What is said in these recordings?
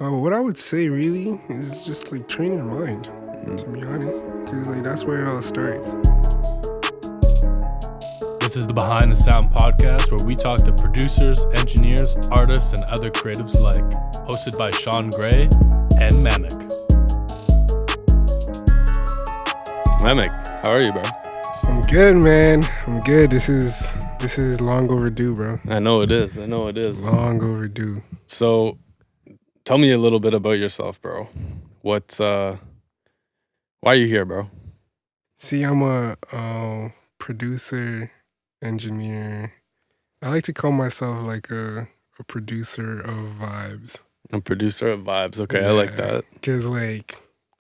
What I would say really is just like train your mind, to be honest, because like that's where it all starts. This is the Behind the Sound podcast where we talk to producers, engineers, artists, and other creatives alike. Hosted by Sean Gray and Mamic. Mamic, how are you, bro? I'm good, man. I'm good. This is long overdue, bro. I know it is. Long overdue. So, tell me a little bit about yourself, bro. Why are you here, bro? See, I'm a producer, engineer. I like to call myself like a producer of vibes. A producer of vibes. Okay, I like that. Cause like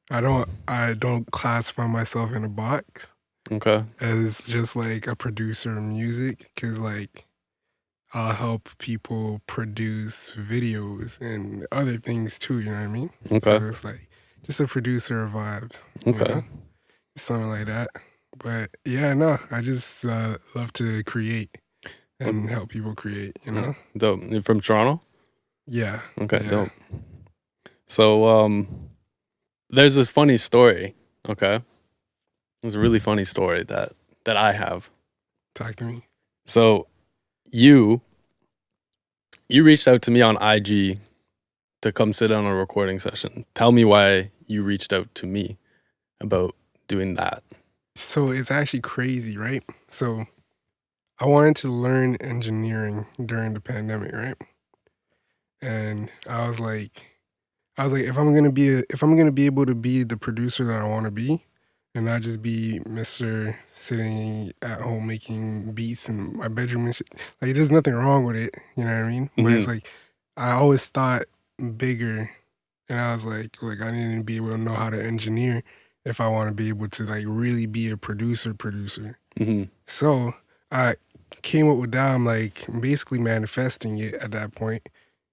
I don't classify myself in a box Okay. as just like a producer of music. Cause like I'll help people produce videos and other things too. You know what I mean? Okay. So it's like just a producer of vibes. Okay. You know? Something like that. But yeah, no, I just love to create and help people create, you know? Dope. You're from Toronto? Yeah. Okay, yeah. dope. So, there's this funny story, okay? There's a really funny story that I have. Talk to me. So, you reached out to me on IG to come sit on a recording session. Tell me why you reached out to me about doing that. So it's actually crazy, right? So I wanted to learn engineering during the pandemic, right? And I was like, if I'm gonna be able to be the producer that I want to be, and not just be Mr. sitting at home making beats in my bedroom and shit, like there's nothing wrong with it, you know what I mean? But it's like I always thought bigger, and I was like I need to be able to know how to engineer if I want to be able to like really be a producer. Mm-hmm. So I came up with that. I'm like basically manifesting it at that point.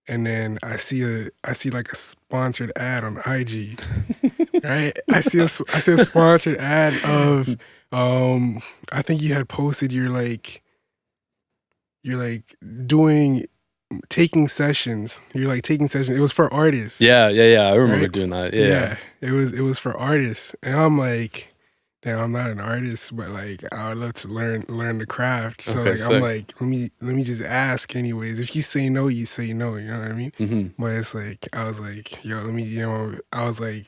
And then I see like a sponsored ad on IG, right? I see a sponsored ad of I think you had posted you're like taking sessions. You're like taking sessions. It was for artists. Yeah. I remember right? doing that. Yeah. It was for artists. And I'm like, damn, I'm not an artist, but like I would love to learn the craft. So Okay, like sick. I'm like, let me just ask anyways. If you say no, you say no, you know what I mean? Mm-hmm. But it's like I was like, yo, I was like,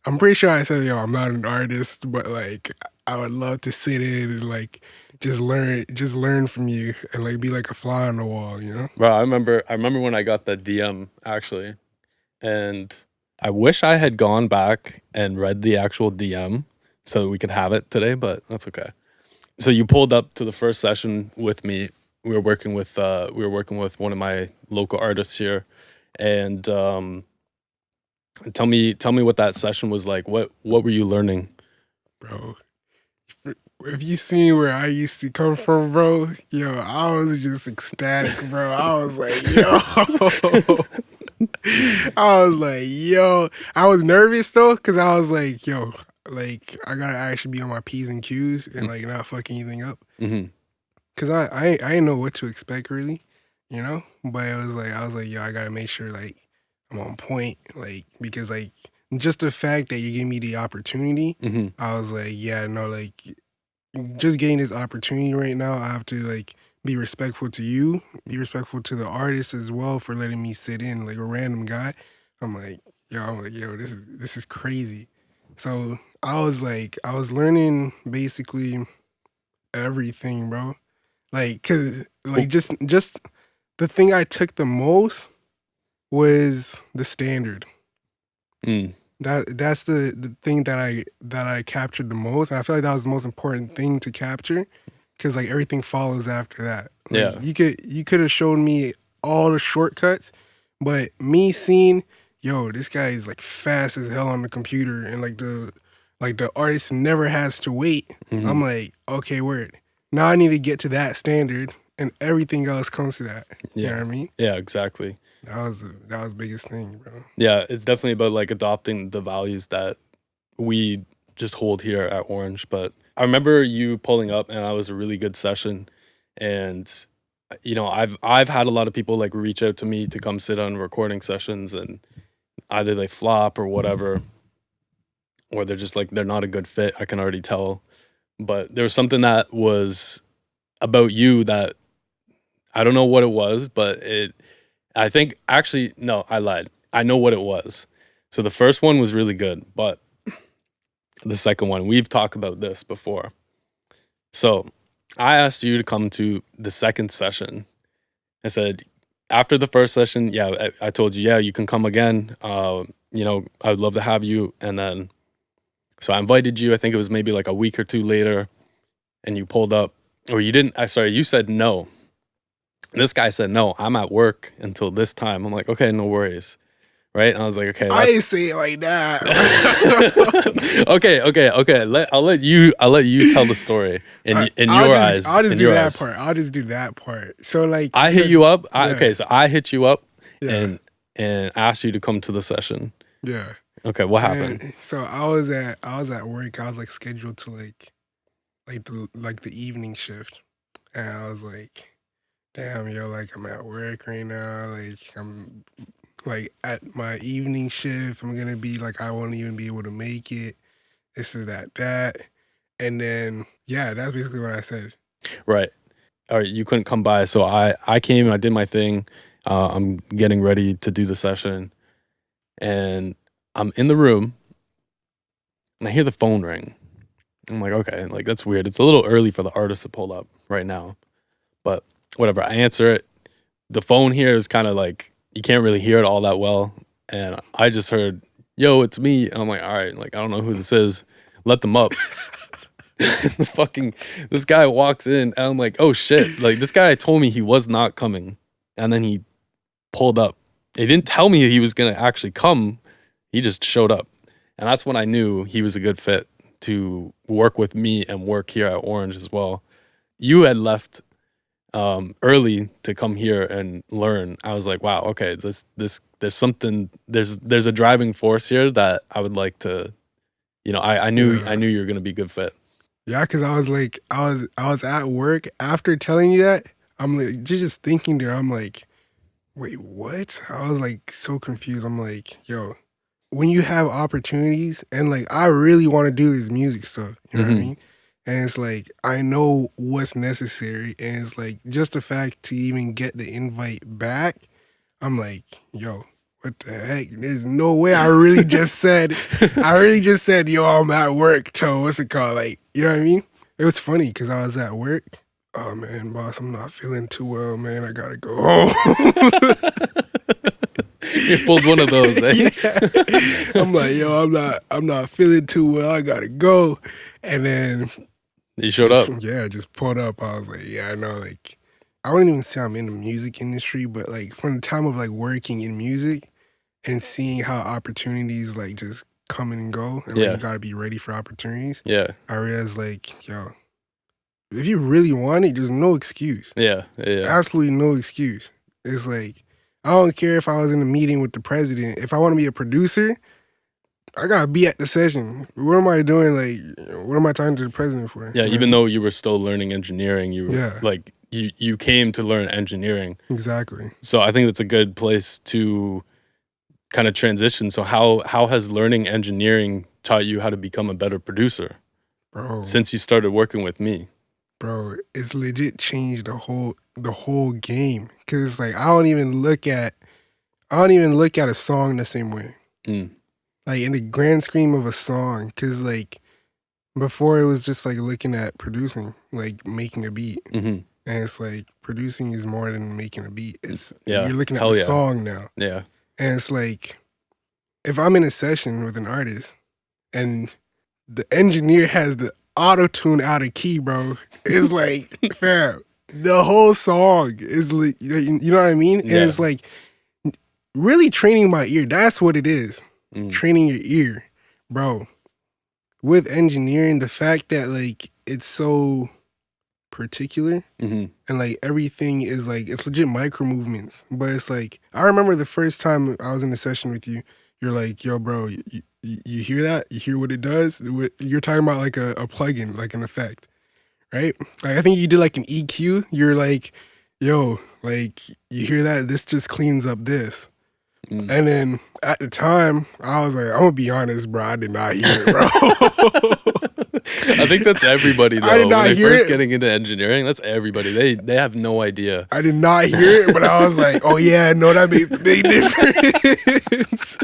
I'm pretty sure I said, yo, I'm not an artist, but like I would love to sit in and like just learn from you and like be like a fly on the wall, you know? Bro, I remember when I got the DM actually, and I wish I had gone back and read the actual DM so that we could have it today, but that's okay. So you pulled up to the first session with me. We were working with one of my local artists here, and tell me what that session was like. What were you learning, bro? If you seen where I used to come from, bro, yo, I was just ecstatic, bro. I was like, yo. I was nervous though, because I was like, yo, like I gotta actually be on my P's and Q's and like not fuck anything up. Mm-hmm. Cause I didn't know what to expect really, you know? But I was like, yo, I gotta make sure like I'm on point, like because like just the fact that you gave me the opportunity, Mm-hmm. I was like, yeah, no, like just getting this opportunity right now, I have to like be respectful to you, be respectful to the artist as well for letting me sit in like a random guy. I'm like, yo, this is crazy. So I was learning basically everything, bro. Like, cause like just the thing I took the most was the standard. Mm. That's the thing that I captured the most. And I feel like that was the most important thing to capture, because like everything follows after that. Like, Yeah, you could have showed me all the shortcuts, but me seeing, yo, this guy is like fast as hell on the computer, and like the artist never has to wait. Mm-hmm. I'm like, okay, word. Now I need to get to that standard, and everything else comes to that. Yeah. You know what I mean? Yeah, exactly. That was the biggest thing, bro. Yeah, it's definitely about like adopting the values that we just hold here at Orange. But I remember you pulling up, and that was a really good session. And you know, I've had a lot of people like reach out to me to come sit on recording sessions, and either they flop or whatever, or they're just like they're not a good fit. I can already tell. But there was something that was about you that I don't know what it was, but I think actually no, I lied. I know what it was. So the first one was really good, but the second one, we've talked about this before. So I asked you to come to the second session. I said, after the first session, yeah, I told you, yeah, you can come again. You know, I would love to have you. And then, so I invited you. I think it was maybe like a week or two later, and you pulled up, or you didn't. Sorry, you said no. This guy said, no, I'm at work until this time. I'm like, okay, no worries. Right? And I was like, okay, I ain't say it like that. okay. I'll let you tell the story in your eyes. I'll just do that part. I'll just do that part. So like, I hit you up. Yeah. Okay, so I hit you up Yeah. and asked you to come to the session. Yeah. Okay, what happened? And so I was at work. I was like scheduled to like the evening shift, and I was like, damn, yo, like I'm at work right now. Like I'm like at my evening shift. I'm gonna be like I won't even be able to make it. This is that. And then yeah, that's basically what I said. Right. All right, you couldn't come by, so I came. I did my thing. I'm getting ready to do the session, and I'm in the room, and I hear the phone ring. I'm like, okay, like that's weird. It's a little early for the artist to pull up right now, but whatever. I answer it. The phone here is kind of like you can't really hear it all that well, and I just heard, "Yo, it's me." And I'm like, all right, like I don't know who this is. Let them up. This guy walks in, and I'm like, oh shit! Like this guy told me he was not coming, and then he pulled up. He didn't tell me he was gonna actually come. He just showed up, and that's when I knew he was a good fit to work with me and work here at Orange as well. You had left early to come here and learn. I was like, wow, okay, this there's something, there's a driving force here that I would like to, you know, I knew you were gonna be a good fit. Yeah, because I was like, I was at work after telling you that. I'm like, just thinking there. I'm like, wait, what? I was like so confused. I'm like, yo, when you have opportunities and like I really want to do this music stuff, you know what I mean? And it's like I know what's necessary, and it's like just the fact to even get the invite back, I'm like, yo, what the heck? There's no way I really just said, yo, I'm at work, to what's it called? Like, you know what I mean? It was funny because I was at work. Oh man, boss, I'm not feeling too well, man. I gotta go home. You pulled one of those, eh? Yeah. I'm like, yo, I'm not feeling too well. I gotta go. And then you showed up. Yeah, just pulled up. I was like, yeah, I know, like I wouldn't even say I'm in the music industry, but like from the time of like working in music and seeing how opportunities like just come and go, and like, you gotta be ready for opportunities. Yeah. I realized like, yo, if you really want it, there's no excuse. Yeah. Absolutely no excuse. It's like, I don't care if I was in a meeting with the president. If I want to be a producer, I gotta be at the session. What am I doing? Like, what am I talking to the president for? Yeah, even though you were still learning engineering, you Yeah. like you came to learn engineering. Exactly. So I think that's a good place to kind of transition. So how has learning engineering taught you how to become a better producer? Bro, Since you started working with me. bro, it's legit changed the whole game. Cause it's like I don't even look at a song the same way. Like in the grand scheme of a song, cause like before it was just like looking at producing, like making a beat. And it's like producing is more than making a beat. It's you're looking at the song now. Yeah. And it's like if I'm in a session with an artist and the engineer has the auto-tune out of key, bro, it's like, fam, the whole song is like, you know what I mean? And it's like really training my ear. That's what it is. Training your ear, bro. With engineering, the fact that like it's so particular and like everything is like, it's legit micro movements. But it's like, I remember the first time I was in a session with you, you're like, yo, bro, you hear that? You hear what it does? You're talking about like a plugin, like an effect, right? Like I think you did like an EQ. You're like, yo, like you hear that? This just cleans up this. Mm. And then at the time, I was like, I'm gonna be honest, bro. I did not hear it, bro. I think that's everybody I did though. When not they hear first it. getting into engineering, that's everybody. They have no idea. I did not hear it, but I was like, oh yeah, no, that makes a big difference.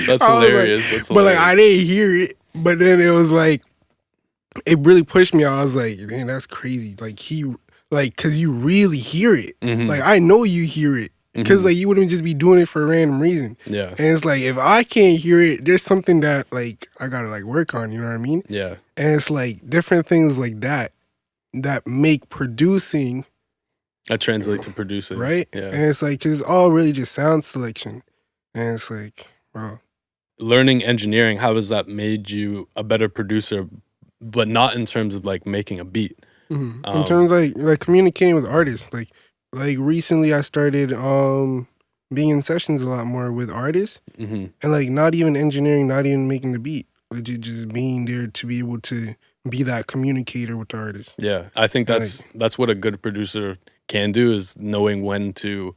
That's I was hilarious. like, That's but like hilarious. I didn't hear it. But then it was like, it really pushed me. I was like, man, that's crazy. Like, cause you really hear it. Mhm. Like I know you hear it. Cause Mhm. like you wouldn't just be doing it for a random reason. Yeah. And it's like if I can't hear it, there's something that like I gotta like work on. You know what I mean? Yeah. And it's like different things like that make producing That translates to producing. right. Yeah. And it's like 'cause it's all really just sound selection. And it's like, wow. Learning engineering, how has that made you a better producer, but not in terms of like making a beat? In terms of like communicating with artists, like recently I started being in sessions a lot more with artists, Mhm. and like not even engineering, not even making the beat, legit just being there to be able to be that communicator with the artist. Yeah. I think And, that's what a good producer can do, is knowing when to,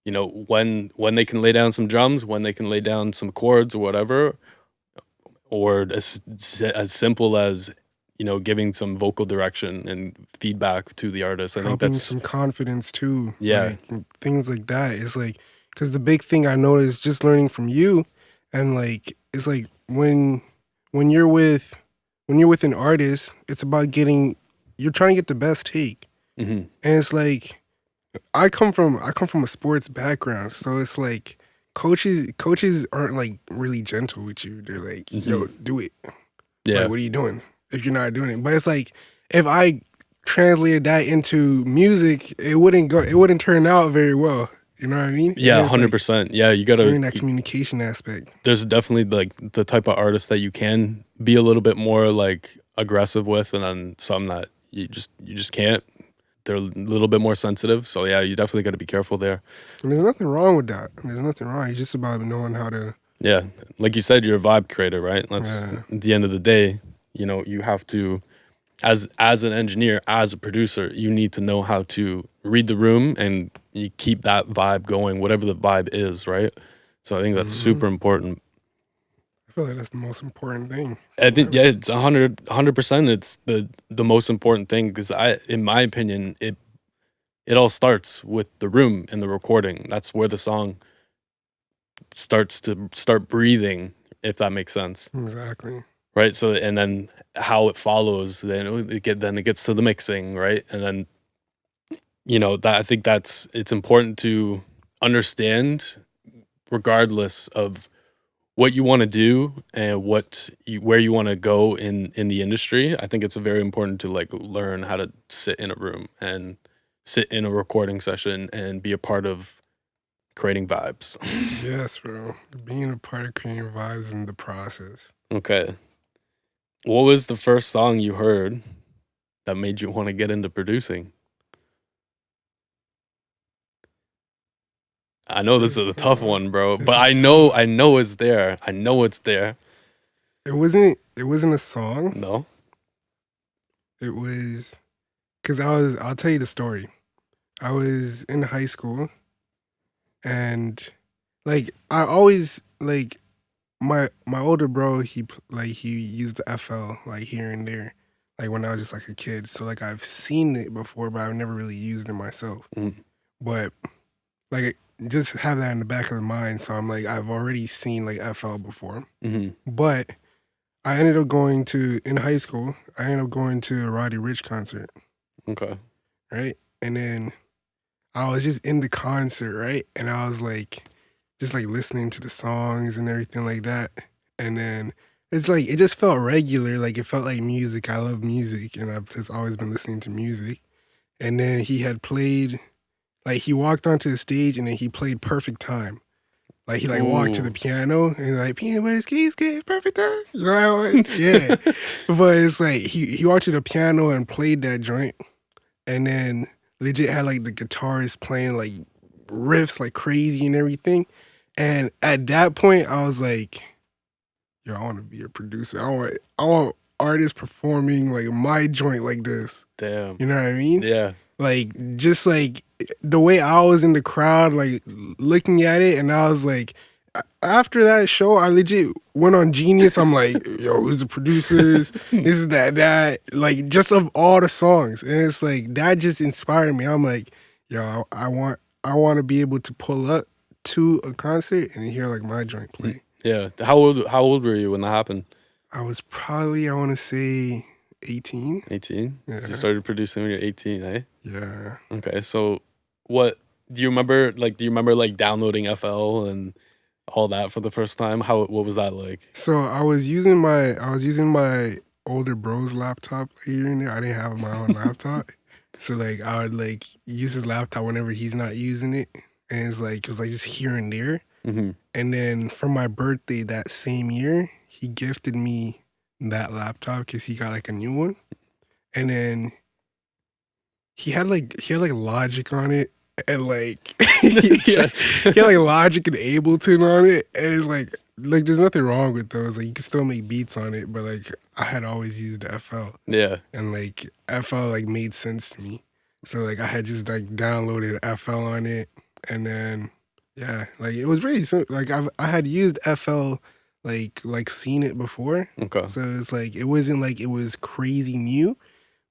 you know, when they can lay down some drums, when they can lay down some chords or whatever, or as simple as, you know, giving some vocal direction and feedback to the artist. I think helping that's some confidence too, yeah. like things like that. It's like because the big thing I noticed just learning from you, and like it's like when you're with an artist, it's about you're trying to get the best take, Mhm. and it's like I come from a sports background, so it's like coaches aren't like really gentle with you. They're like, yo, do it. Yeah. Like, what are you doing if you're not doing it? But it's like if I translated that into music, it wouldn't turn out very well. You know what I mean? Yeah, And it's like 100%. Yeah, you gotta. learning that communication aspect. There's definitely like the type of artist that you can be a little bit more like aggressive with, and then some that you just can't. They're a little bit more sensitive. So yeah, you definitely got to be careful there. And there's nothing wrong with that. There's nothing wrong. It's just about knowing how to. Yeah, like you said, you're a vibe creator, right? That's Yeah. at the end of the day. You know, you have to, as an engineer, as a producer, you need to know how to read the room and you keep that vibe going, whatever the vibe is, right? So I think that's super important. I feel like that's the most important thing. I think yeah, it's 100%. It's the most important thing because in my opinion, it all starts with the room and the recording. That's where the song starts to start breathing, if that makes sense. Exactly. Right. So and then how it follows, then it gets to the mixing, right? And then you know that I think it's important to understand, regardless of what you want to do and where you want to go in the industry. I think it's very important to like learn how to sit in a room and sit in a recording session and be a part of creating vibes. Yes, bro. Being a part of creating vibes in the process. Okay. What was the first song you heard that made you want to get into producing? I know this is a tough one, bro, but I know it's there. I know it's there. It wasn't a song. No? It was because I'll tell you the story. I was in high school and like I always like my older bro, he used the FL like here and there, like when I was just like a kid. So like I've seen it before, but I've never really used it myself. Mm. But like just have that in the back of the mind. So I'm like I've already seen like FL before. Mm-hmm. But I ended up going to in high school. I ended up going to a Roddy Ricch concert, Okay. right? And then I was just in the concert, right? And I was like, just like listening to the songs and everything like that. And then it's like, it just felt regular. Like it felt like music. I love music and I've just always been listening to music. And then he had played, like he walked onto the stage and then he played Perfect Time. Like he like walked to the piano and he's like, peanut butter skis, perfect time. You know what? Yeah. But it's like, he walked to the piano and played that joint. And then legit had like the guitarist playing like riffs like crazy and everything. And at that point, I was like, yo, I want to be a producer. I want artists performing like my joint like this. Damn. You know what I mean? Yeah. Like just like the way I was in the crowd, like looking at it, and I was like, after that show, I legit went on Genius. I'm like, yo, who's the producers? This is that. Like just of all the songs, and it's like that just inspired me. I'm like, yo, I want to be able to pull up to a concert and hear like my joint play. Yeah. How old were you when that happened? I was probably, I want to say 18. 18? Yeah. You started producing when you're 18, eh? Yeah. Okay. So what do you remember like downloading FL and all that for the first time? What was that like? So I was using my older bro's laptop here and there. I didn't have my own laptop. So like I would like use his laptop whenever he's not using it. And it was like just here and there. Mm-hmm. And then for my birthday that same year, he gifted me that laptop because he got like a new one. And then he had like Logic on it, and like he had like Logic and Ableton on it, and it's like there's nothing wrong with those. Like you can still make beats on it, but like I had always used FL, Yeah. and like FL like made sense to me. So like I had just like downloaded FL on it, and then yeah, like it was really simple. Like I had used FL like seen it before, Okay. so it's like it wasn't like it was crazy new.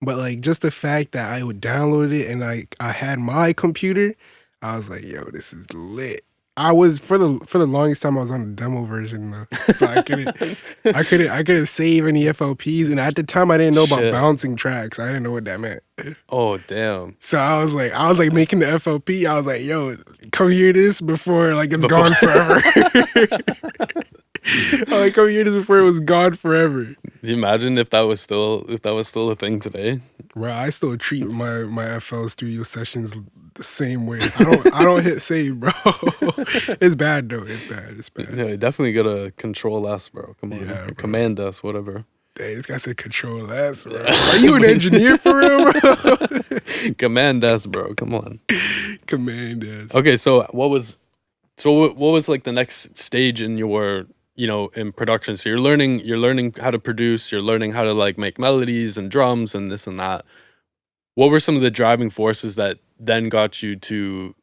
But like just the fact that I would download it and like I had my computer, I was like, yo, this is lit. I was for the longest time I was on the demo version though. So I couldn't save any FLPs, and at the time I didn't know about Shit. bouncing tracks. I didn't know what that meant. Oh damn. So I was like making the FLP. I was like, yo, come hear this before like it's Before- gone forever. I like come hear this before it was gone forever. Do you imagine if that was still a thing today? Bro, I still treat my FL studio sessions the same way. I don't hit save, bro. It's bad though. It's bad. Yeah, you definitely gotta control S, bro. Come on. Yeah, Or bro. Command S, whatever. Dang, this guy said control S, bro. Are you an engineer for real, bro? Command S, bro. Come on. Command S. Okay, so what was like the next stage in your in production? So you're learning how to produce, you're learning how to like make melodies and drums and this and that. What were some of the driving forces that then got you to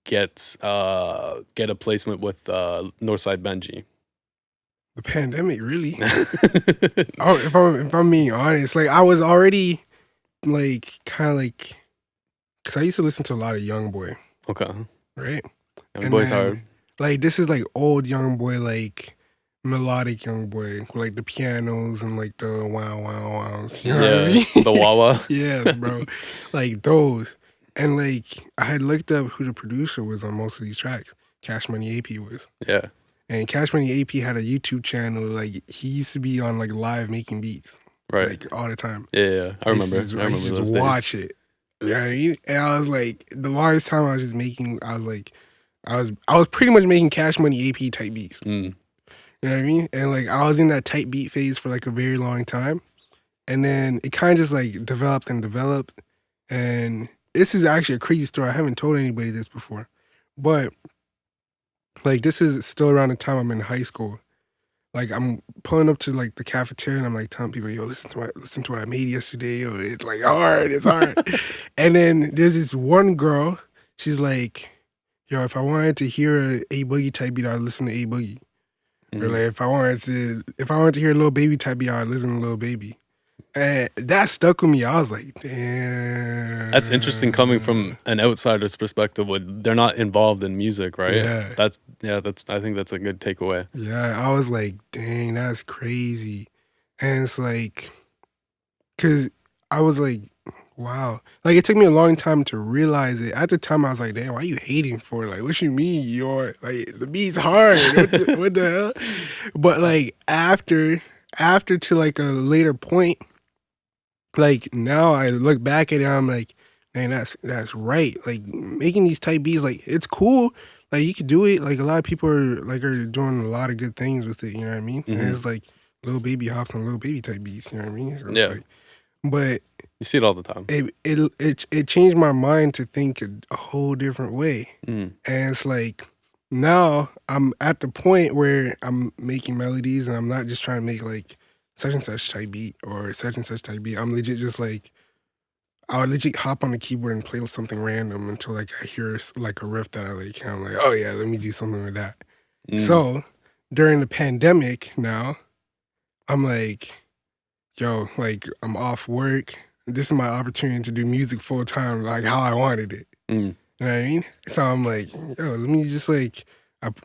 get a placement with NorthsideBenji? The pandemic, really. Oh, if I'm being honest, like I was already like kind of like, cause I used to listen to a lot of Young Boy, Okay. right? Young And Boy's then, hard. Like this is like old Young Boy, like melodic Young Boy, with like the pianos and like the wow wows. You know what I mean? The Wawa. Yes, bro. Like those. And like I had looked up who the producer was on most of these tracks. Cash Money AP was. Yeah. And Cash Money AP had a YouTube channel. Like he used to be on like live making beats. Right. Like all the time. Yeah. I remember. I used to I remember just those days. watch it. You know what I mean? And I was like, the longest time I was just making, I was pretty much making Cash Money AP type beats. Mm. You know what I mean? And like I was in that type beat phase for like a very long time. And then it kind of just like developed and developed. And this is actually a crazy story. I haven't told anybody this before. But like this is still around the time I'm in high school. Like I'm pulling up to like the cafeteria and I'm like telling people, yo, listen to what I made yesterday. Yo, it's like hard, it's hard. And then there's this one girl, she's like, yo, if I wanted to hear a Boogie type beat, I'd listen to A Boogie. Or like if I wanted to hear Lil Baby type beat, I'd listen to Lil Baby. And that stuck with me. I was like, damn. That's interesting coming from an outsider's perspective. They're not involved in music, right? Yeah. I think that's a good takeaway. Yeah, I was like, dang, that's crazy. And it's like, because I was like, wow. Like, it took me a long time to realize it. At the time, I was like, damn, why are you hating for it? Like, what you mean you're, like, the beat's hard. What the hell? But, like, after to, like, a later point, like, now I look back at it, I'm like, man, that's right. Like, making these type beats, like, it's cool. Like, you could do it. Like, a lot of people are doing a lot of good things with it, you know what I mean? And it's like Lil Baby hops on Lil Baby type beats, you know what I mean? So it's like, but you see it all the time. It changed my mind to think a whole different way. And it's like, now I'm at the point where I'm making melodies and I'm not just trying to make like such and such type beat or such and such type beat. I'm legit just like, I would legit hop on the keyboard and play something random until like I hear like a riff that I like. And I'm like, oh yeah, let me do something with that. So during the pandemic now, I'm like, yo, like I'm off work. This is my opportunity to do music full time, like how I wanted it. You know what I mean? So I'm like, yo, let me just like,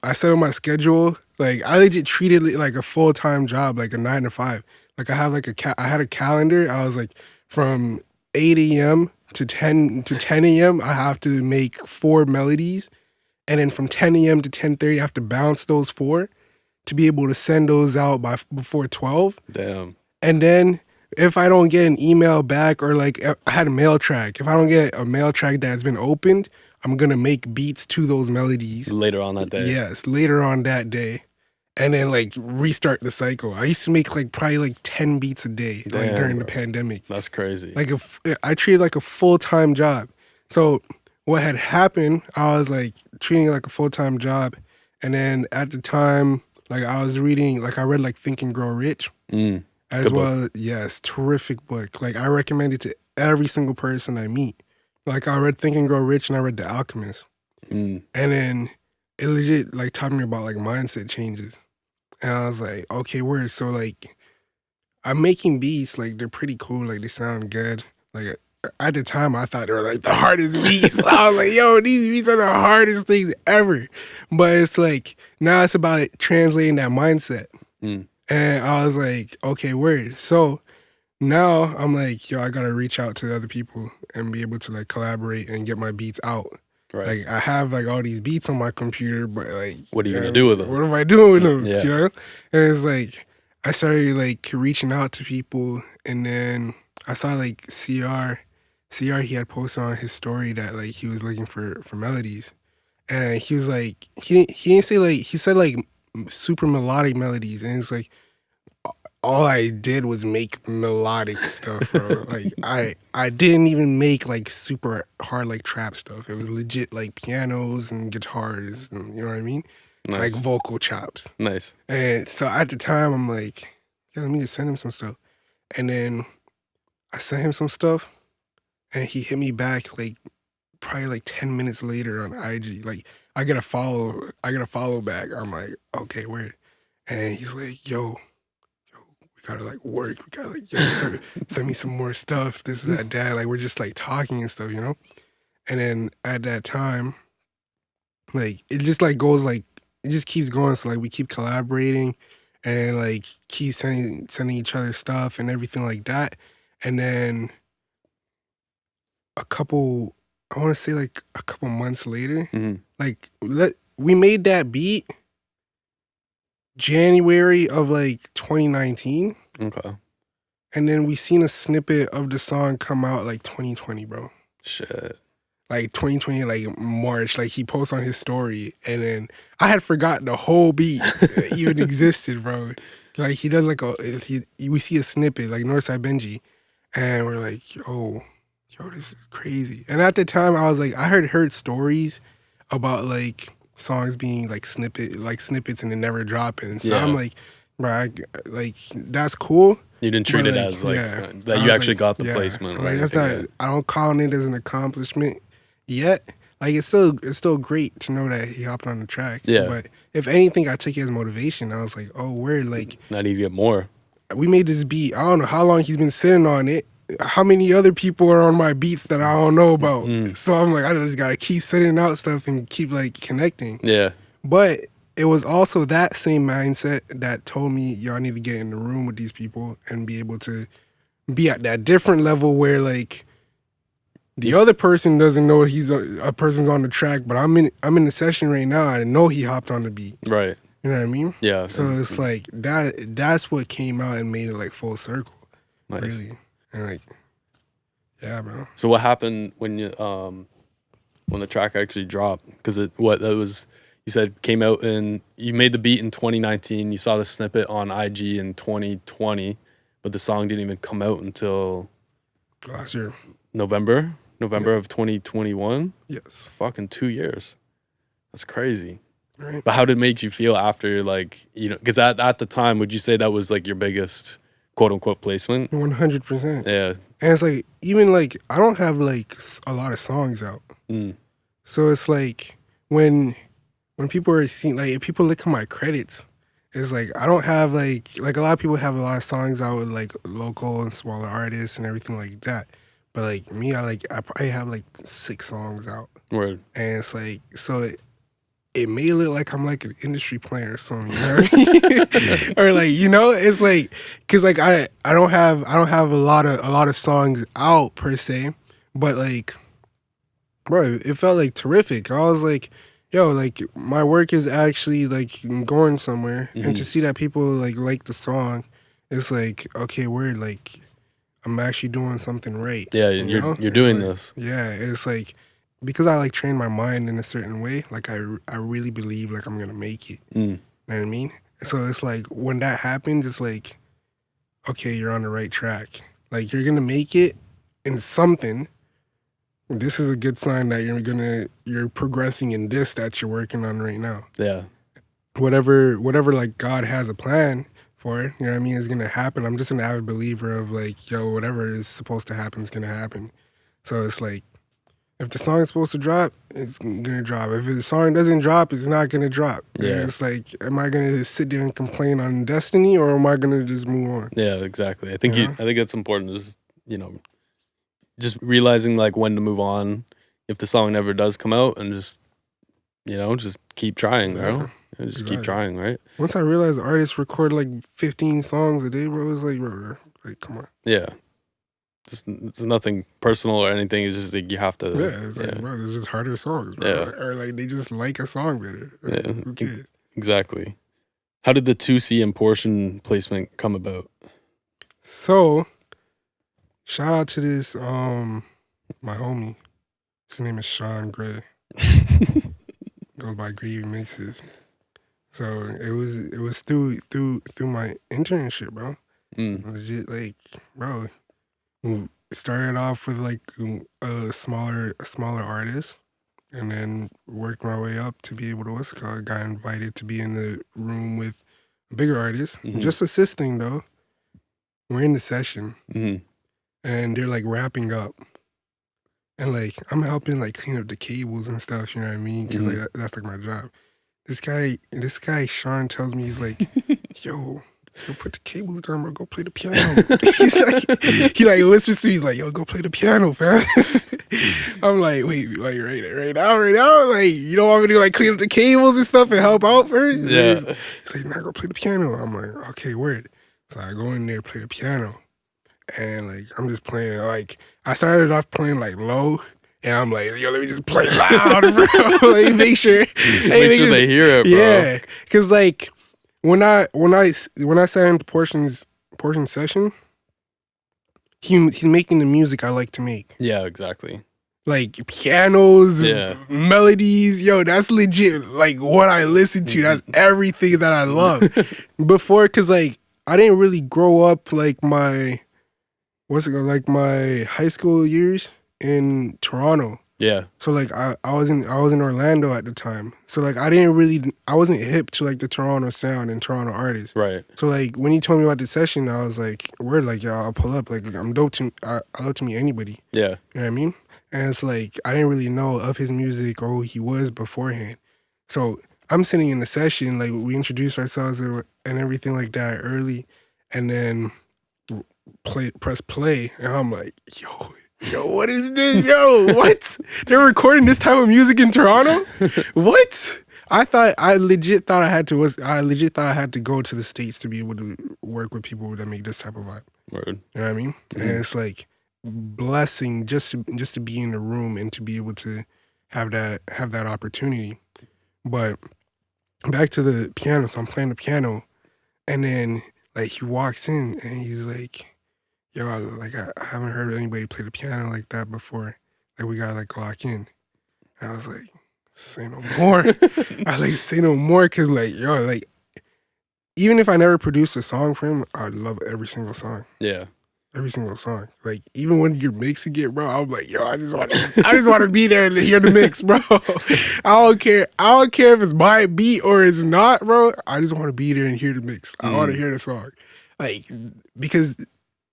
I set up my schedule. Like I legit treated it like a full time job, like a 9 to 5. Like I have like I had a calendar. I was like, from 8 a.m. to 10 a.m. I have to make 4 melodies, and then from 10 a.m. to 10:30 I have to bounce those 4 to be able to send those out by before 12. Damn. And then if I don't get an email back, or like I had a mail track, if I don't get a mail track that's been opened, I'm gonna make beats to those melodies Later on that day. Yes, later on that day, and then like restart the cycle. I used to make like probably like 10 beats a day, like during the pandemic. That's crazy. Like I treated it like a full-time job. So what had happened, I was like treating it like a full-time job, and then at the time, like I was reading, like I read like Think and Grow Rich, as Good well. Yes, terrific book. Like I recommend it to every single person I meet. Like I read Think and Grow Rich, and I read The Alchemist, and then it legit like taught me about like mindset changes, and I was like, okay, word. So like I'm making beats, like they're pretty cool, like they sound good. Like at the time, I thought they were like the hardest beats. I was like, yo, these beats are the hardest things ever. But it's like now it's about translating that mindset. And I was like, okay, word. So now I'm like, yo, I gotta reach out to other people and be able to like collaborate and get my beats out. Right. Like I have like all these beats on my computer, but like, what are you gonna do with them? What am I doing with them? Yeah. You know? And it's like I started like reaching out to people, and then I saw like CR. He had posted on his story that like he was looking for melodies, and he was like he didn't say like, he said like super melodic melodies, and it's like all I did was make melodic stuff, bro. Like I didn't even make like super hard like trap stuff. It was legit like pianos and guitars, and you know what I mean? Nice. Like vocal chops. Nice. And so at the time I'm like, yeah, let me just send him some stuff. And then I sent him some stuff, and he hit me back like probably like 10 minutes later on IG. Like I get a follow back. I'm like, okay, weird. And he's like, yo, we gotta like work. We gotta like, yo, send me some more stuff. This and that, dad. Like we're just like talking and stuff, you know? And then at that time, like it just like goes like, it just keeps going. So like we keep collaborating and like keep sending each other stuff and everything like that. And then I want to say like a couple months later, like we made that beat January of like 2019. Okay. And then we seen a snippet of the song come out like 2020, bro. Shit. Like 2020, like March, like he posts on his story, and then I had forgotten the whole beat even existed, bro. Like he does like we see a snippet like NorthsideBenji, and we're like, yo, this is crazy. And at the time, I was like, I heard stories about like songs being like snippets and then never dropping. So I'm like, bro, like that's cool. You didn't treat it like, as like that you actually got the placement. Like that's not. I don't count it as an accomplishment yet. Like it's still great to know that he hopped on the track. Yeah. But if anything, I took it as motivation. I was like, oh, weird. Like I need to get more. We made this beat. I don't know how long he's been sitting on it. How many other people are on my beats that I don't know about? So I'm like, I just gotta keep sending out stuff and keep like connecting. Yeah. But it was also that same mindset that told me, yo, I need to get in the room with these people and be able to be at that different level where like the other person doesn't know he's a person's on the track, but I'm in the session right now. I know he hopped on the beat. Right. You know what I mean? Yeah. So it's like that's what came out and made it like full circle. Nice. Really. And like, yeah, bro. So what happened when the track actually dropped? Because you said came out you made the beat in 2019. You saw the snippet on IG in 2020, but the song didn't even come out until last year, November of 2021. Yes, it's fucking 2 years. That's crazy. Right. But how did it make you feel after, like, you know? Because at the time, would you say that was like your biggest quote unquote placement? 100%. Yeah. And it's like, even like, I don't have like a lot of songs out. Mm. So it's like, when people are seeing, like, if people look at my credits, it's like, I don't have like a lot of people have a lot of songs out with like local and smaller artists and everything like that. But like me, I probably have like 6 songs out. Word. And it's like, so it may look like I'm like an industry player or something, you know what I mean? Or like, you know, it's like, cause like I don't have a lot of songs out per se, but like, bro, it felt like terrific. I was like, yo, like my work is actually like going somewhere, and to see that people like the song, it's like, okay, word, like I'm actually doing something right. Yeah, you know? you're doing like, this. Yeah, it's like, because I like train my mind in a certain way, like I really believe like I'm gonna make it. You know what I mean? So it's like, when that happens, it's like, okay, you're on the right track. Like, you're gonna make it in something. This is a good sign that you're progressing in this that you're working on right now. Yeah. Whatever like God has a plan for it, you know what I mean, is gonna happen. I'm just an avid believer of like, yo, whatever is supposed to happen is gonna happen. So it's like, if the song is supposed to drop, it's gonna drop. If the song doesn't drop, it's not gonna drop. Yeah. And it's like, am I gonna sit there and complain on destiny, or am I gonna just move on? Yeah, exactly. I think I think it's important, just, you know, just realizing like when to move on if the song never does come out, and just, you know, just keep trying, bro. Just keep trying, right? Once I realized artists record like 15 songs a day, bro, it was like, bro, like, come on. Yeah. It's nothing personal or anything. It's just like you have to. Yeah, it's like, bro, it's just harder songs, bro. Yeah. Or like they just like a song better. Yeah. Who cares? Exactly. How did the Toosii and Portion placement come about? So, shout out to this my homie. His name is Sean Gray. Goes by Gravy Mixes. So it was through my internship, bro. Legit, like, bro. Started off with like a smaller artist, and then worked my way up to be able to what's it called. Got invited to be in the room with a bigger artist, just assisting though. We're in the session, and they're like wrapping up, and like I'm helping like clean up the cables and stuff. You know what I mean? Because like that's like my job. This guy Sean tells me, he's like, yo, put the cables down, bro. Go play the piano. he like whispers to me, he's like, yo, go play the piano, fam. I'm like, wait, like right now, like, you don't want me to like clean up the cables and stuff and help out first? Yeah. He's like, nah, go play the piano. I'm like, okay, word. So I go in there, play the piano, and like I'm just playing. Like I started off playing like low. And I'm like, yo, let me just play loud, bro. Like, make sure they hear it, bro. Yeah, because like when I sat into Portion's session, he's making the music I like to make. Yeah, exactly. Like pianos, melodies, yo, that's legit. Like what I listen to, that's everything that I love. Before, because like I didn't really grow up like my high school years in Toronto. Yeah. So like I was in Orlando at the time. So like I wasn't hip to like the Toronto sound and Toronto artists. Right. So like when he told me about the session, I was like, word, like, yo, I'll pull up. Like I'm dope to I love to meet anybody. Yeah. You know what I mean? And it's like I didn't really know of his music or who he was beforehand. So I'm sitting in the session, like we introduced ourselves and everything like that early, and then press play, and I'm like, yo, what is this? Yo, what? They're recording this type of music in Toronto? What? I legit thought I had to go to the States to be able to work with people that make this type of vibe. Word. You know what I mean? And it's like blessing just to be in the room and to be able to have that opportunity. But back to the piano, so I'm playing the piano, and then like he walks in and he's like, yo, I haven't heard anybody play the piano like that before. Like, we gotta like lock in. And I was like, say no more. I like say no more, because like, yo, like, even if I never produced a song for him, I'd love every single song. Yeah. Every single song. Like, even when you're mixing it, bro, I'm like, yo, I just want to be there and hear the mix, bro. I don't care if it's my beat or it's not, bro. I just want to be there and hear the mix. I want to hear the song. Like, because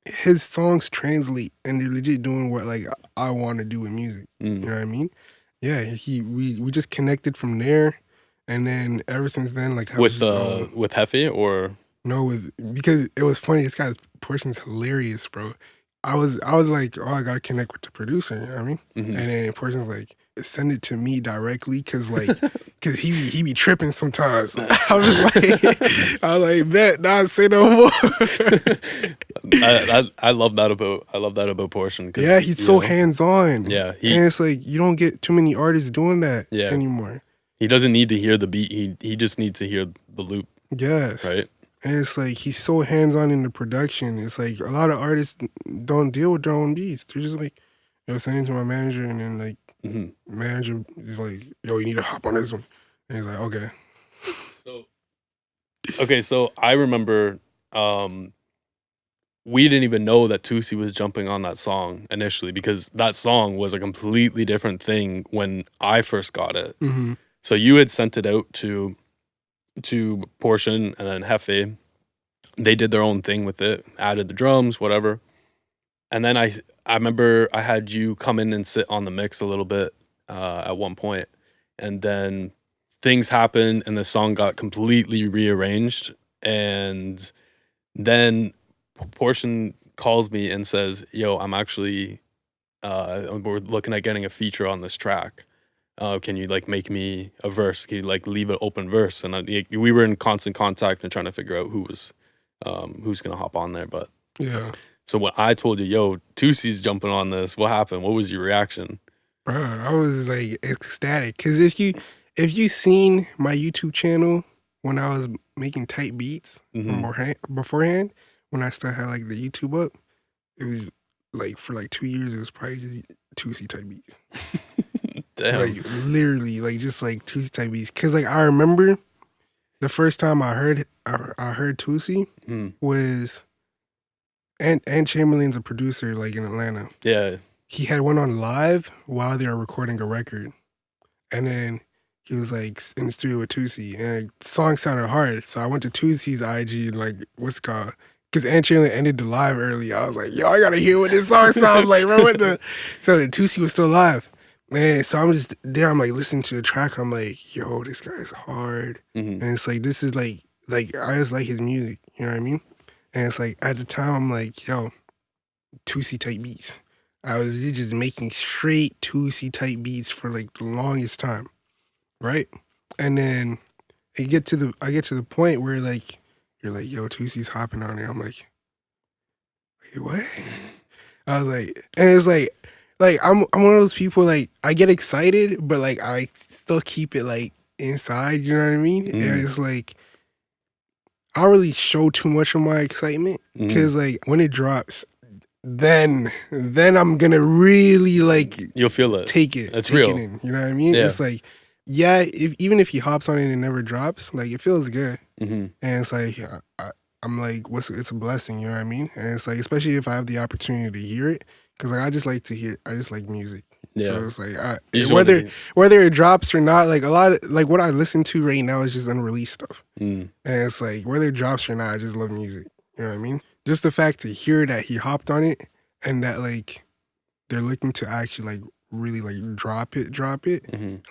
his songs translate and they're legit doing what like I want to do with music. You know what I mean? Yeah, we just connected from there, and then ever since then, like I was with just, with Hefe or no, with because it was funny. This guy's Portion's hilarious, bro. I was like, oh, I gotta connect with the producer. You know what I mean? And then Portion's like, send it to me directly, cause he be tripping sometimes. I was like, bet, not say no more. I love that about Portion. Yeah, he's so hands on. Yeah, and it's like you don't get too many artists doing that anymore. He doesn't need to hear the beat. He just needs to hear the loop. Yes. Right. And it's like he's so hands-on in the production. It's like a lot of artists don't deal with their own beats. They're just like, yo, send it to my manager, and then like manager is like, yo, you need to hop on this one. And he's like, okay. So I remember we didn't even know that Toosii was jumping on that song initially, because that song was a completely different thing when I first got it. So you had sent it out to Portion and then Hefe. They did their own thing with it, added the drums, whatever. And then I remember I had you come in and sit on the mix a little bit at one point, and then things happened and the song got completely rearranged. And then Portion calls me and says, yo, I'm actually we're looking at getting a feature on this track. Can you like make me a verse? Can you like leave an open verse? And we were in constant contact and trying to figure out who's gonna hop on there. But yeah. So when I told you, yo, Toosii's jumping on this, what happened? What was your reaction? Bro, I was like ecstatic, because if you seen my YouTube channel when I was making tight beats beforehand, when I still had like the YouTube up, it was like for like 2 years it was probably just Toosii type beats. Damn. Like literally, like just like Toosii type beats. Cause like I remember the first time I heard Toosii was and Chamberlain's a producer like in Atlanta. Yeah. He had went on live while they were recording a record. And then he was like in the studio with Toosii, and the song sounded hard. So I went to Toosii's IG and like, what's it called? Because Chamberlain ended the live early. I was like, yo, I gotta hear what this song sounds like. So Toosii was still live. Man, so I'm just there. I'm like listening to the track. I'm like, yo, this guy's hard. And it's like, this is like I just like his music. You know what I mean? And it's like at the time, I'm like, yo, Toosii type beats. I was just making straight Toosii type beats for like the longest time, right? And then I get to the point where like you're like, yo, Toosii's hopping on it. I'm like, wait, what? I was like, and it's like I'm one of those people, like I get excited, but like I still keep it like inside. You know what I mean? And it's like I don't really show too much of my excitement, because like when it drops, then I'm gonna really like, you'll feel it. Take it. It's take real. It in, you know what I mean? Yeah. It's like, yeah, even if he hops on it and it never drops, like it feels good. And it's like I'm like, it's a blessing, you know what I mean? And it's like, especially if I have the opportunity to hear it, because like I just like music. Yeah. So it's like whether it drops or not, like a lot of like what I listen to right now is just unreleased stuff. And it's like whether it drops or not, I just love music. You know what I mean? Just the fact to hear that he hopped on it and that like they're looking to actually like really like drop it.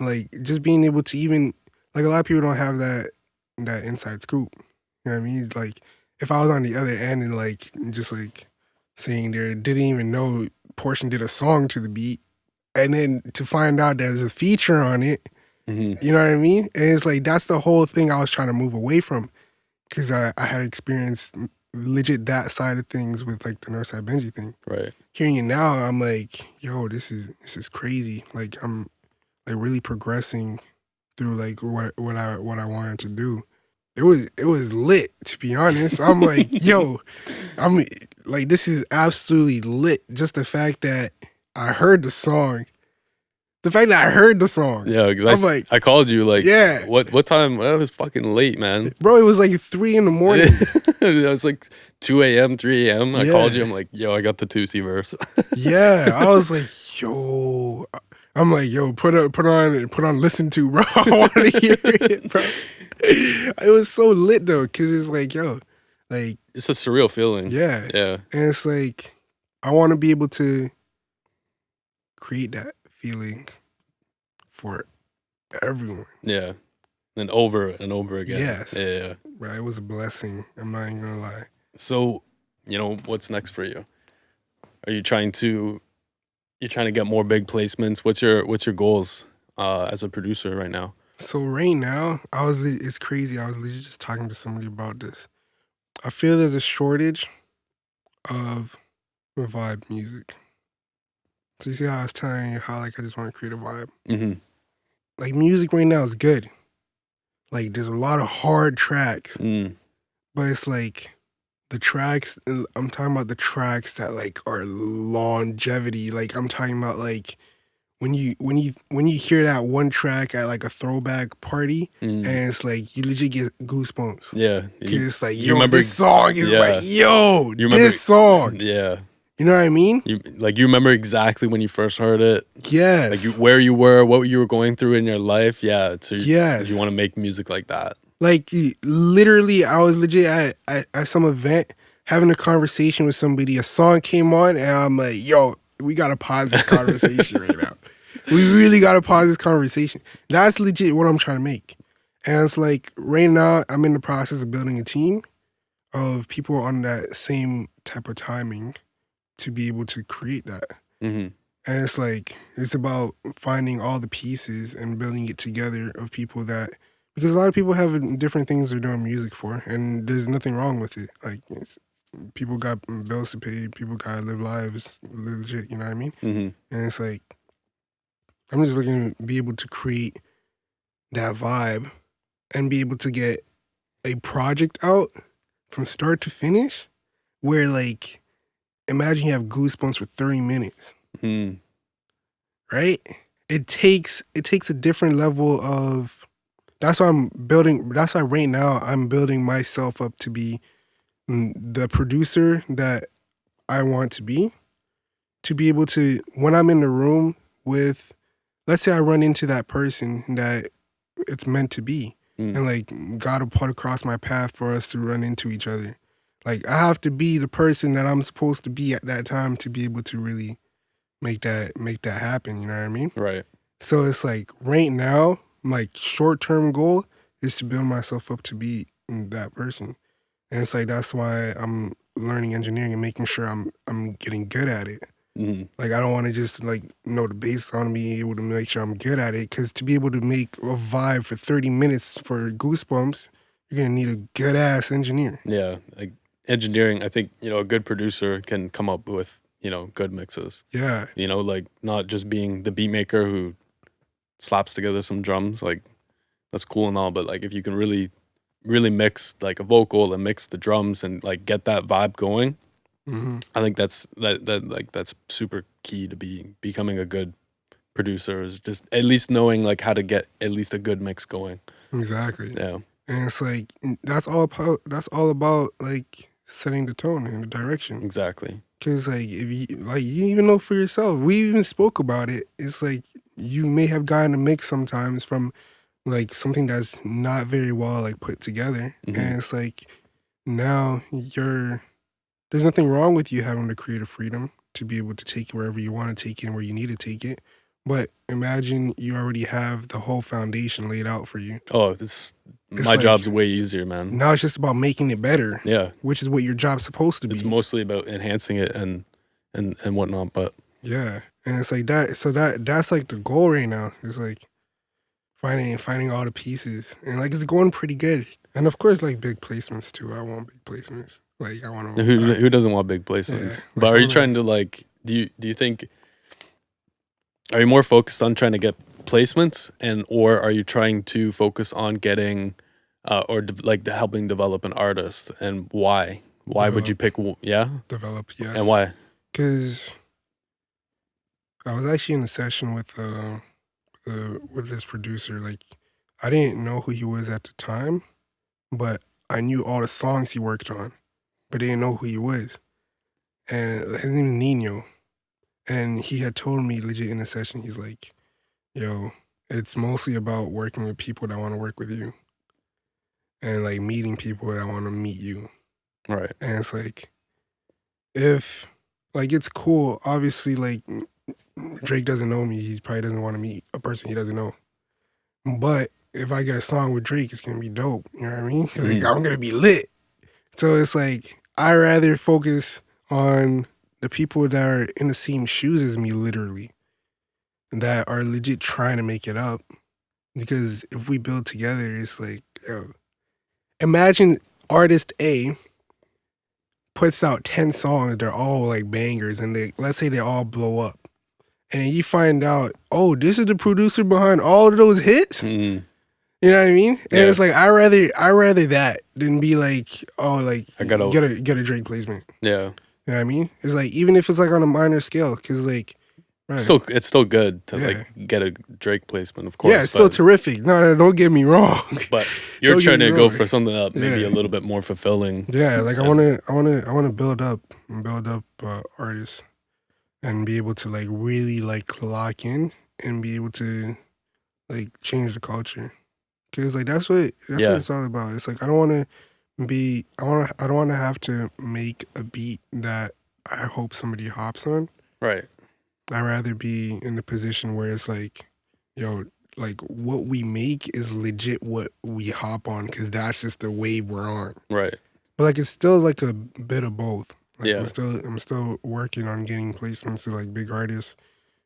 Like just being able to even like a lot of people don't have that inside scoop. You know what I mean? Like if I was on the other end and like just like sitting there, didn't even know Portion did a song to the beat, and then to find out there's a feature on it, you know what I mean? And it's like that's the whole thing I was trying to move away from, because I had experienced legit that side of things with like the NorthsideBenji thing. Right. Hearing it now, I'm like, yo, this is crazy. Like I'm like really progressing through like what I wanted to do. It was lit, to be honest. I'm like, yo, I'm like, this is absolutely lit. Just the fact that I heard the song. Yeah, because I called you like, yeah. What time? Well, it was fucking late, man. Bro, it was like 3 a.m. It was like 2 a.m., 3 a.m. I called you. I'm like, yo, I got the Toosii verse. Yeah, I was like, yo. I'm like, yo, put on listen to, bro. I want to hear it, bro. It was so lit though, because it's like, yo, like It's a surreal feeling. Yeah. Yeah. And it's like, I want to be able to create that feeling for everyone. Yeah. And over and over again. Yes. Yeah. Right. It was a blessing. I'm not even gonna lie. So, what's next for you? Are you trying to get more big placements? What's your goals as a producer right now? So right now, it's crazy. I was literally just talking to somebody about this. I feel there's a shortage of vibe music. So you see how I was telling you how like I just want to create a vibe. Mm-hmm. Like music right now is good. Like there's a lot of hard tracks, but it's like the tracks. I'm talking about the tracks that like are longevity. Like I'm talking about like when you hear that one track at like a throwback party, and it's like you legit get goosebumps. Yeah. Cause it's like, you yo, remember this song is like, yo, You remember- this song. Yeah. You know what I mean? You remember exactly when you first heard it? Yes. Like where you were, what you were going through in your life. Yeah. So Yes. you want to make music like that. Like literally, I was legit at some event having a conversation with somebody. A song came on, and I'm like, yo, we gotta pause this conversation right now. We really gotta pause this conversation. That's legit what I'm trying to make. And it's like right now, I'm in the process of building a team of people on that same type of timing to be able to create that. Mm-hmm. And it's like, it's about finding all the pieces and building it together of people that, because a lot of people have different things they're doing music for, and there's nothing wrong with it. Like, people got bills to pay, people gotta live lives, legit, you know what I mean? Mm-hmm. And it's like, I'm just looking to be able to create that vibe and be able to get a project out from start to finish where like, imagine you have goosebumps for 30 minutes. Mm. Right? It takes a different level of, that's why right now I'm building myself up to be the producer that I want to be able to, when I'm in the room with, let's say I run into that person that it's meant to be, and like God will put across my path for us to run into each other. Like I have to be the person that I'm supposed to be at that time to be able to really make that happen, you know what I mean? Right. So it's like right now, my short-term goal is to build myself up to be that person. And it's like that's why I'm learning engineering and making sure I'm getting good at it. Mm-hmm. Like I don't want to just like know the bass on me, able to make sure I'm good at it. Because to be able to make a vibe for 30 minutes for goosebumps, you're gonna need a good ass engineer. Yeah, like engineering. I think a good producer can come up with good mixes. Yeah. Like not just being the beat maker who slaps together some drums. Like that's cool and all, but like if you can really mix like a vocal and mix the drums and like get that vibe going, I think that's super key to becoming a good producer, is just at least knowing like how to get at least a good mix going. Exactly. Yeah. And it's like that's all about like setting the tone and the direction. Exactly. Cause like if you even know for yourself, we even spoke about it. It's like you may have gotten a mix sometimes from like something that's not very well like put together, and it's like now there's nothing wrong with you having the creative freedom to be able to take it wherever you want to take it and where you need to take it. But imagine you already have the whole foundation laid out for you. Oh, my like, job's way easier, man. Now it's just about making it better. Yeah. Which is what your job's supposed to be. It's mostly about enhancing it and whatnot, but yeah. And it's like that. So that's like the goal right now. It's like finding all the pieces. And like it's going pretty good. And of course like big placements too. I want big placements. Like I want to. Who doesn't want big placements? Yeah, but are you trying to like? Do you think? Are you more focused on trying to get placements, or are you trying to focus on getting, helping develop an artist? And why? Why would you pick? Yeah, develop. Yes. And why? Because I was actually in a session with this producer. Like I didn't know who he was at the time, but I knew all the songs he worked on, but I didn't know who he was. And his name is Nino. And he had told me legit in a session, he's like, yo, it's mostly about working with people that want to work with you. And like meeting people that want to meet you. Right. And it's like, if, like, it's cool. Obviously, like, Drake doesn't know me. He probably doesn't want to meet a person he doesn't know. But if I get a song with Drake, it's going to be dope. You know what I mean? Like, I'm going to be lit. So it's like, I rather focus on the people that are in the same shoes as me, literally, that are legit trying to make it up. Because if we build together, it's like, yo, imagine artist A puts out 10 songs, they're all like bangers, and let's say they all blow up. And then you find out, oh, this is the producer behind all of those hits? Mm. You know what I mean? And Yeah. it's like, I rather that than be like, oh, like, I gotta- get a Drake placement. Yeah. You know what I mean? It's like, even if it's like on a minor scale, because like, right. It's still good to like get a Drake placement, of course. Yeah, it's still terrific. No, don't get me wrong. But you're Don't trying get to me go wrong. for something that maybe a little bit more fulfilling. Yeah, like I wanna build up artists and be able to like really like lock in and be able to like change the culture. Cause like that's what it's all about. It's like I don't want to have to make a beat that I hope somebody hops on. Right. I'd rather be in the position where it's like, yo, like what we make is legit what we hop on, because that's just the wave we're on. Right. But like it's still like a bit of both. Like, Yeah. I'm still working on getting placements to like big artists.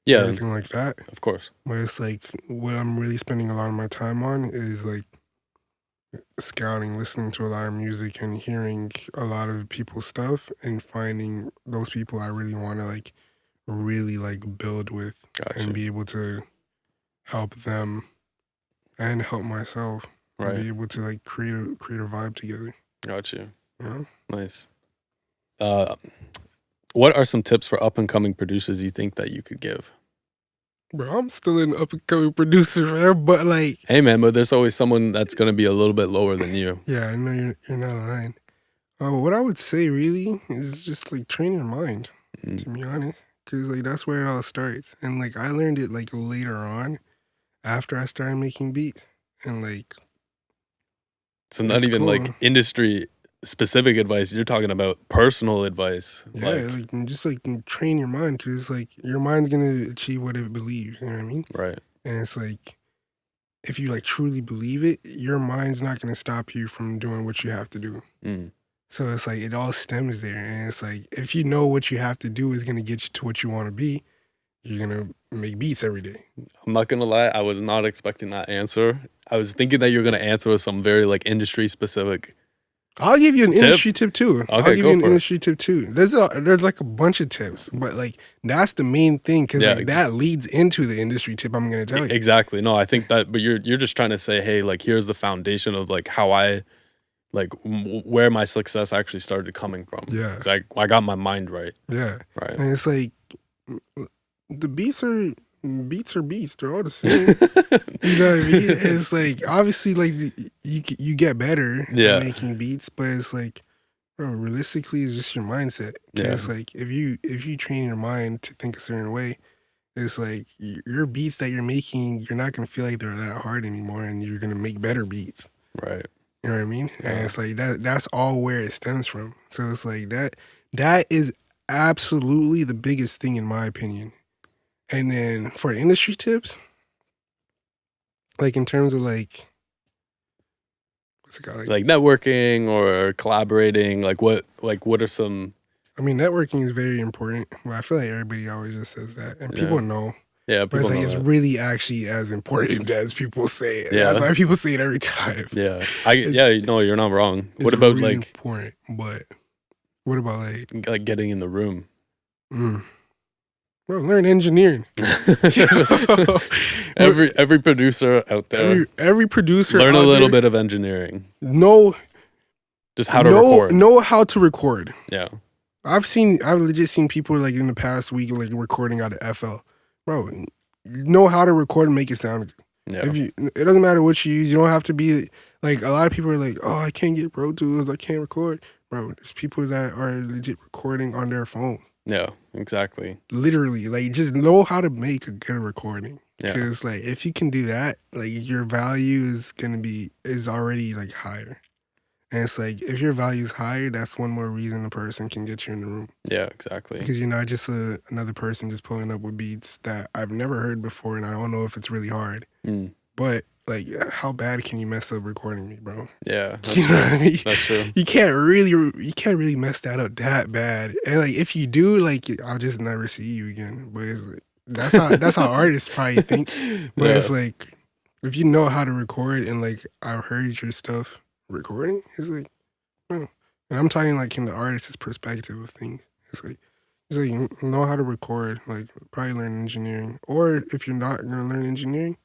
Yeah. Everything like that. Of course. But it's like what I'm really spending a lot of my time on is like scouting, listening to a lot of music and hearing a lot of people's stuff and finding those people I really want to like really like build with. Gotcha. And be able to help them and help myself. Right. And be able to like create a vibe together. Gotcha. Yeah. Nice. What are some tips for up and coming producers you think that you could give? Bro, I'm still an up and coming producer, man, but like, hey man, but there's always someone that's gonna be a little bit lower than you. Yeah, I know you're not lying. What I would say really is just like train your mind, to be honest, because like that's where it all starts. And like I learned it like later on, after I started making beats, and like. So not even cool. like industry specific advice. You're talking about personal advice. Yeah, like just like train your mind, because it's like your mind's gonna achieve what it believes. You know what I mean? Right. And it's like, if you like truly believe it, your mind's not gonna stop you from doing what you have to do. So it's like it all stems there, and it's like if you know what you have to do is gonna get you to what you want to be, you're gonna make beats every day. I'm not gonna lie, I was not expecting that answer. I was thinking that you're gonna answer with some very like industry specific. I'll give you an industry tip too. Okay, I'll give you an for industry tip too. There's like a bunch of tips, but like that's the main thing, because like, that leads into the industry tip I'm gonna tell you. Exactly. No, I think that, but you're just trying to say, hey, like here's the foundation of like how I, like where my success actually started coming from. Yeah. So I got my mind right. Yeah. Right. And it's like the beats are beats. They're all the same. You know what I mean? It's like obviously like you get better at making beats, but it's like, bro, realistically, it's just your mindset. It's like if you train your mind to think a certain way, it's like your beats that you're making, you're not gonna feel like they're that hard anymore, and you're gonna make better beats. Right. You know what I mean? Yeah. And it's like that's all where it stems from. So it's like that is absolutely the biggest thing in my opinion. And then for industry tips, like in terms of like, what's it called? Like networking or collaborating, like what are some? I mean, networking is very important. Well, I feel like everybody always just says that, and people know. Yeah, but it's like it's really actually as important as people say it. Yeah, that's why people say it every time. Yeah, no, you're not wrong. What about really like important? But what about like getting in the room? Bro, learn engineering. every producer out there, every producer, learn a little bit of engineering. Just how to record. Know how to record. Yeah, I've legit seen people like in the past week like recording out of FL. Bro, know how to record and make it sound good. Yeah. It doesn't matter what you use. You don't have to be like, a lot of people are like, oh, I can't get Pro Tools, I can't record. Bro, there's people that are legit recording on their phone. Yeah, exactly. Literally, like just know how to make a good recording. Yeah. Because like if you can do that, like your value is already like higher. And it's like, if your value's higher, that's one more reason a person can get you in the room. Yeah, exactly. Because you're not just another person just pulling up with beats that I've never heard before, and I don't know if it's really hard. But, like, how bad can you mess up recording me, bro? Yeah, that's You know what I mean? That's true. You can't really mess that up that bad. And, like, if you do, like, I'll just never see you again. But it's like, that's how artists probably think. But Yeah. it's like, if you know how to record and, like, I've heard your stuff recording, it's like, oh. And I'm talking, like, in the artist's perspective of things. It's like you know how to record, like, probably learn engineering. Or if you're not going to learn engineering,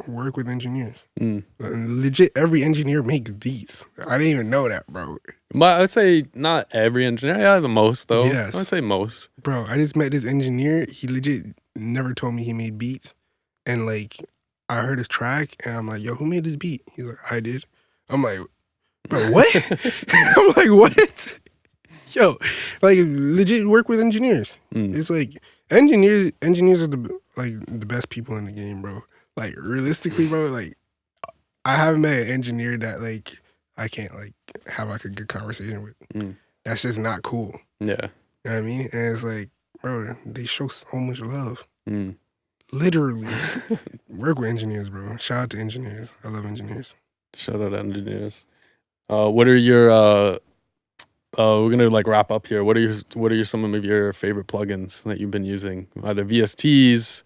work with engineers. Legit, every engineer makes beats. I didn't even know that, bro. I'd say not every engineer. Yeah, the most, though. Yes. I'd say most. Bro, I just met this engineer. He legit never told me he made beats. And, like, I heard his track, and I'm like, yo, who made this beat? He's like, I did. I'm like, bro, what? I'm like, what? Yo, like, legit work with engineers. It's like, engineers are the best people in the game, bro. Like, realistically, bro, like, I haven't met an engineer that, like, I can't, like, have, like, a good conversation with. That's just not cool. Yeah. You know what I mean? And it's like, bro, they show so much love. Mm. Literally. Work with engineers, bro. Shout out to engineers. I love engineers. Shout out to engineers. What are your we're gonna like wrap up here. What are some of your favorite plugins that you've been using? Either VSTs,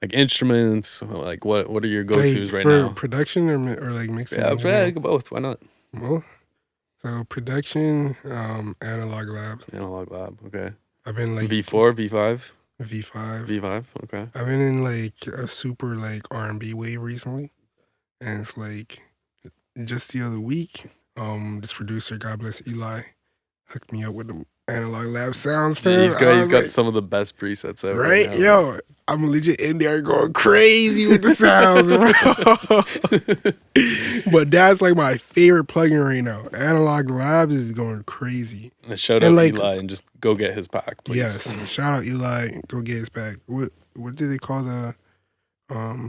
like instruments, like what are your go-tos right now? For production or like mixing? Yeah, both. Why not? Well, so production, Analog Labs. Analog Lab, okay. I've been like V4, V5? V5. Okay. I've been in like a super like R&B wave recently. And it's like just the other week, this producer, God bless Eli, hooked me up with the Analog Lab sounds for He's got some of the best presets ever. Right? Yo, I'm legit in there going crazy with the sounds, bro. But that's like my favorite plugin right now. Analog Labs is going crazy. And shout out like, Eli and just go get his pack, please. Yes. Shout out Eli, go get his pack. What do they call the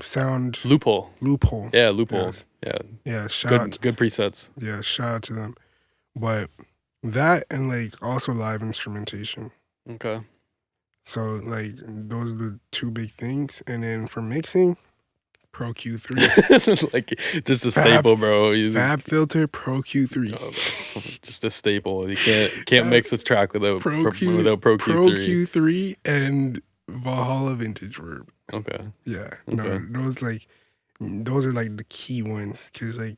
sound? Loophole. Yeah, Loophole. Yes. Yeah. Yeah, shout out. Good presets. Yeah, shout out to them. But that and like also live instrumentation. Okay. So like those are the two big things. And then for mixing, Pro Q3. Like just a staple, bro. Fab Filter, Pro Q3. Oh, just a staple. You can't mix a track without Pro Q3. Pro Q3 and Valhalla Vintage Verb. Okay. Yeah. Okay. No, those are like the key ones. Cause like,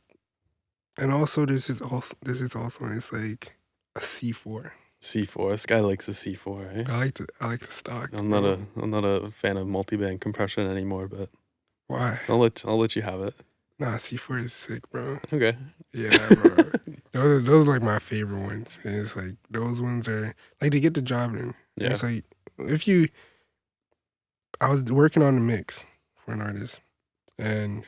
and also this is also it's like a C4. C4. This guy likes a C4, right? I like the stock. I'm not a fan of multi-band compression anymore, but why? I'll let you have it. Nah, C4 is sick, bro. Okay. Yeah, bro. those are like my favorite ones. And it's like those ones are like to get the job done. Yeah. It's like I was working on the mix for an artist, and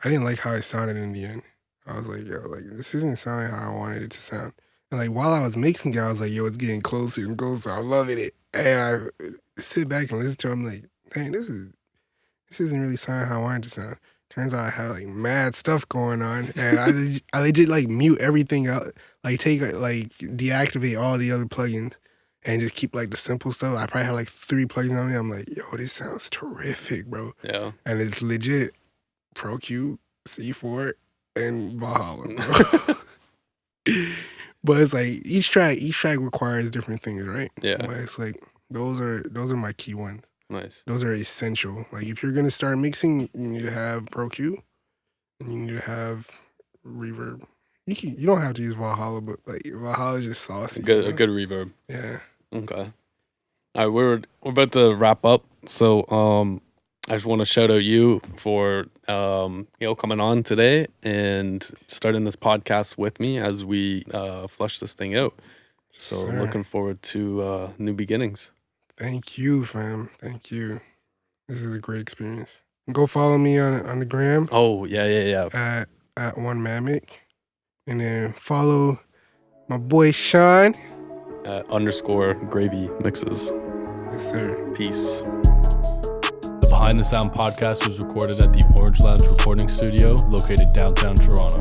I didn't like how it sounded in the end. I was like, yo, like this isn't sounding how I wanted it to sound. And like while I was mixing it, I was like, yo, it's getting closer and closer. I'm loving it. And I sit back and listen to it. I'm like, dang, this isn't really sounding how I wanted it to sound. Turns out I had like mad stuff going on, and I legit like mute everything out, like deactivate all the other plugins, and just keep like the simple stuff. I probably have like 3 plugins on me. I'm like, yo, this sounds terrific, bro. Yeah. And it's legit Pro Q, C4, and Valhalla, bro. But it's like each track requires different things, right? Yeah. But it's like those are my key ones. Nice. Those are essential. Like if you're gonna start mixing, you need to have Pro Q, and you need to have reverb. You don't have to use Valhalla, but like Valhalla is just saucy. A good reverb. Yeah. Okay. All right, we're about to wrap up. So I just want to shout out you for coming on today and starting this podcast with me as we flush this thing out. So looking forward to new beginnings. Thank you, fam. Thank you. This is a great experience. Go follow me on the gram. Oh, yeah. At one Mamic. And then follow my boy Sean. At _gravy mixes. Yes, sir. Peace. The Behind the Sound podcast was recorded at the Orange Lounge Recording Studio, located downtown Toronto.